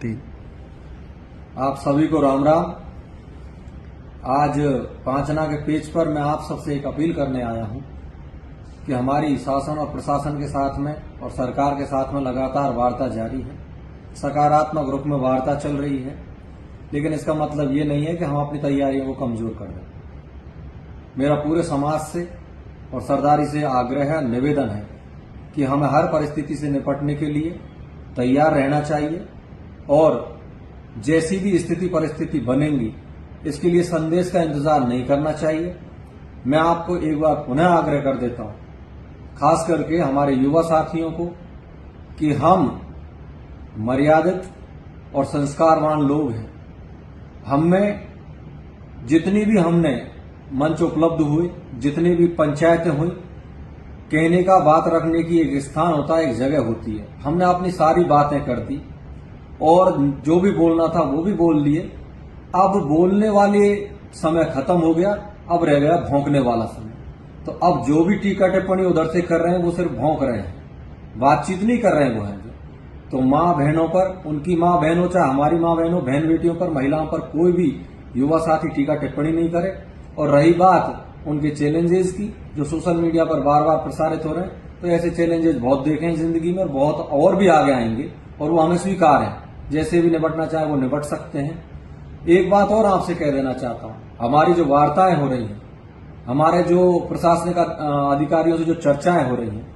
3। आप सभी को राम राम। आज पांचना के पेज पर मैं आप सबसे एक अपील करने आया हूं कि हमारी शासन और प्रशासन के साथ में और सरकार के साथ में लगातार वार्ता जारी है। सकारात्मक रूप में वार्ता चल रही है, लेकिन इसका मतलब ये नहीं है कि हम अपनी तैयारियों को कमजोर कर दें। मेरा पूरे समाज से और सरदारी से आग्रह है, निवेदन है कि हमें हर परिस्थिति से निपटने के लिए तैयार रहना चाहिए और जैसी भी स्थिति परिस्थिति बनेंगी इसके लिए संदेश का इंतजार नहीं करना चाहिए। मैं आपको एक बार पुनः आग्रह कर देता हूं, खास करके हमारे युवा साथियों को, कि हम मर्यादित और संस्कारवान लोग हैं। हमें जितनी भी हमने मंच उपलब्ध हुए, जितनी भी पंचायतें हुई, कहने का बात रखने की एक स्थान होता है, एक जगह होती है। हमने अपनी सारी बातें कर दी और जो भी बोलना था वो भी बोल लिए। अब बोलने वाले समय खत्म हो गया, अब रह गया भौंकने वाला समय। तो अब जो भी टीका टिप्पणी उधर से कर रहे हैं वो सिर्फ भौंक रहे हैं, बातचीत नहीं कर रहे हैं वो हैं जो। तो माँ बहनों पर, उनकी माँ बहनों चाहे हमारी माँ बहनों, बहन बेटियों पर, महिलाओं पर कोई भी युवा साथी टीका टिप्पणी नहीं करे। और रही बात उनके चैलेंजेस की जो सोशल मीडिया पर बार बार प्रसारित हो रहे हैं, तो ऐसे चैलेंजेस बहुत देखे हैं जिंदगी में, बहुत और भी आगे आएंगे और वो हमें स्वीकार है। जैसे भी निपटना चाहे वो निपट सकते हैं। एक बात और आपसे कह देना चाहता हूं, हमारी जो वार्ताएं हो रही हैं, हमारे जो प्रशासनिक अधिकारियों से जो चर्चाएं हो रही हैं,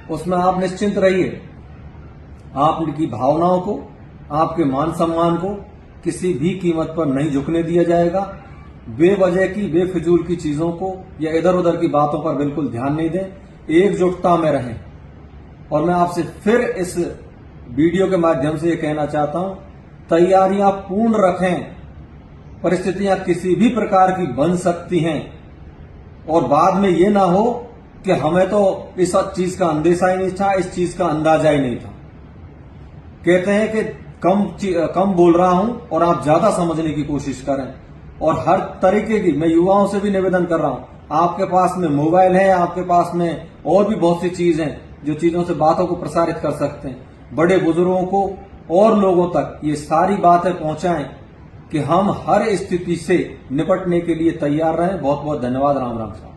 उसमें आप निश्चिंत रहिए। आपकी भावनाओं को, आपके मान सम्मान को किसी भी कीमत पर नहीं झुकने दिया जाएगा। बेवजह की, बेफिजूल की चीजों को या इधर उधर की बातों पर बिल्कुल ध्यान नहीं दें, एकजुटता में रहें। और मैं आपसे फिर इस वीडियो के माध्यम से ये कहना चाहता हूं, तैयारियां पूर्ण रखें। परिस्थितियां किसी भी प्रकार की बन सकती हैं और बाद में ये ना हो कि हमें तो इस चीज का अंदेशा ही नहीं था, इस चीज का अंदाजा ही नहीं था। कहते हैं कि कम बोल रहा हूं और आप ज्यादा समझने की कोशिश करें। और हर तरीके की, मैं युवाओं से भी निवेदन कर रहा हूं, आपके पास में मोबाइल है, आपके पास में और भी बहुत सी चीज हैं जो चीजों से बातों को प्रसारित कर सकते हैं। बड़े बुजुर्गों को और लोगों तक ये सारी बातें पहुंचाएं कि हम हर स्थिति से निपटने के लिए तैयार रहें। बहुत बहुत धन्यवाद। राम राम साहब।